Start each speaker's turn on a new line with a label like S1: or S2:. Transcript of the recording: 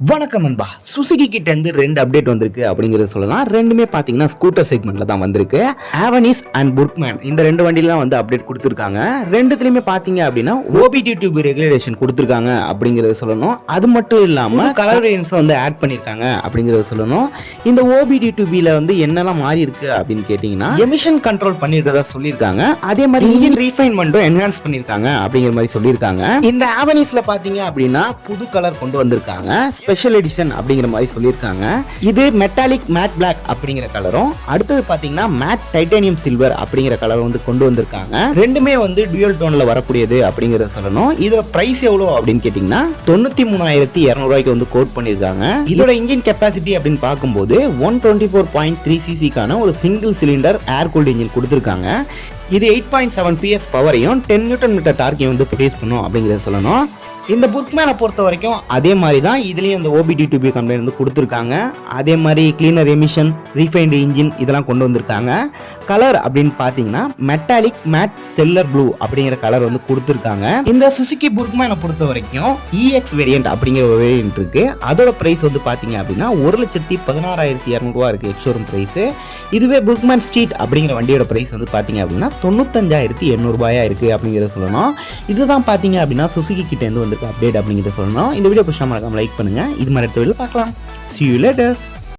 S1: வணக்கம் நண்பா. சுசுகி கிட்ட இருந்து 2 அப்டேட் வந்திருக்கு அப்படிங்கறத சொல்லலாம். ரெண்டுமே பாத்தீங்கன்னா ஸ்கூட்டர் செக்மெண்ட்ல தான் வந்திருக்கு. ஆவனிஸ் அண்ட் புர்க்மேன் இந்த 2 வண்டியில தான் வந்து அப்டேட் கொடுத்திருக்காங்க. ரெண்டுத்துலயுமே பாத்தீங்க அப்படின்னா OBD2B ரெகுலேஷன் கொடுத்திருக்காங்க அப்படிங்கறத சொல்லணும். அது மட்டும் இல்லாம கலர் வேரியன்ட்ஸ் வந்து ஆட் பண்ணிருக்காங்க அப்படிங்கறத சொல்லணும். இந்த OBD2Bல வந்து என்னெல்லாம் மாறி இருக்கு அப்படின்னு கேட்டீங்கன்னா எமிஷன் கண்ட்ரோல் பண்ணிருக்கதா சொல்லியிருக்காங்க. அதே மாதிரி இன்ஜின் ரீஃபைன்மெண்ட்டும் என்ஹான்ஸ் பண்ணிருக்காங்க அப்படிங்கிற மாதிரி சொல்லியிருக்காங்க. இந்த ஆவனிஸ்ல பாத்தீங்க அப்படின்னா புது கலர் கொண்டு வந்திருக்காங்க. ஸ்பெஷல் எடிஷன் அப்படிங்கிற மாதிரி சொல்லியிருக்காங்க. இது மெட்டாலிக் மேட் பிளாக் அப்படிங்கிற கலரும், அடுத்தது பாத்தீங்கன்னா மேட் டைட்டானியம் சில்வர் அப்படிங்கிற கலர் வந்து கொண்டு வந்திருக்காங்க. ரெண்டுமே வந்து டுயல் டோன்ல வரக்கூடியது அப்படிங்கறத சொல்லணும். இதோட பிரைஸ் எவ்வளவு அப்படின்னு கேட்டீங்கன்னா 93,200 ரூபாய்க்கு வந்து கோட் பண்ணிருக்காங்க. இதோட இன்ஜின் கெப்பாசிட்டி அப்படின்னு பார்க்கும்போது 124.3 சிசிக்கான ஒரு சிங்கிள் சிலிண்டர் ஏர் கூல்ட் இன்ஜின் கொடுத்திருக்காங்க. இது 8.7 PS பவரையும் 10 நியூட்டன் மீட்டர் டார்க்கையும் வந்து ப்ரொடியூஸ் பண்ணும் அப்படிங்கறத சொல்லணும். இந்த புர்க்மேனை பொறுத்த வரைக்கும் அதே மாதிரி தான் இதுலேயும் இந்த OBD2B கம்ப்ளைண்ட் வந்து கொடுத்துருக்காங்க. அதே மாதிரி கிளீனர் எமிஷன், ரீஃபைன்டு இன்ஜின் இதெல்லாம் கொண்டு வந்திருக்காங்க. கலர் அப்படின்னு பார்த்தீங்கன்னா மெட்டாலிக் மேட் ஸ்டெல்லர் ப்ளூ அப்படிங்கிற கலர் வந்து கொடுத்துருக்காங்க. இந்த சுசுகி புர்க்மேனை பொறுத்த வரைக்கும் EX வேரியன்ட் அப்படிங்கிற ஒரு வேரியன்ட் இருக்கு. அதோட பிரைஸ் வந்து பார்த்தீங்க அப்படின்னா 1,16,200 ரூபா இருக்கு எக்ஸ்ஷோரூம் பிரைஸ். இதுவே புர்க்மேன் ஸ்ட்ரீட் அப்படிங்கிற வண்டியோட பிரைஸ் வந்து பார்த்தீங்க அப்படின்னா 95,800 ரூபாயா இருக்கு அப்படிங்கிறத சொல்லணும். இதுதான் பார்த்தீங்க அப்படின்னா சுசுகி கிட்ட இருந்து வந்து அப்டேட் அப்படிங்கிறத சொல்லணும். இந்த வீடியோ பிடிச்சா மறக்காம லைக் பண்ணுங்க. இது மாதிரி அடுத்த வீடியோல பார்க்கலாம். See you later.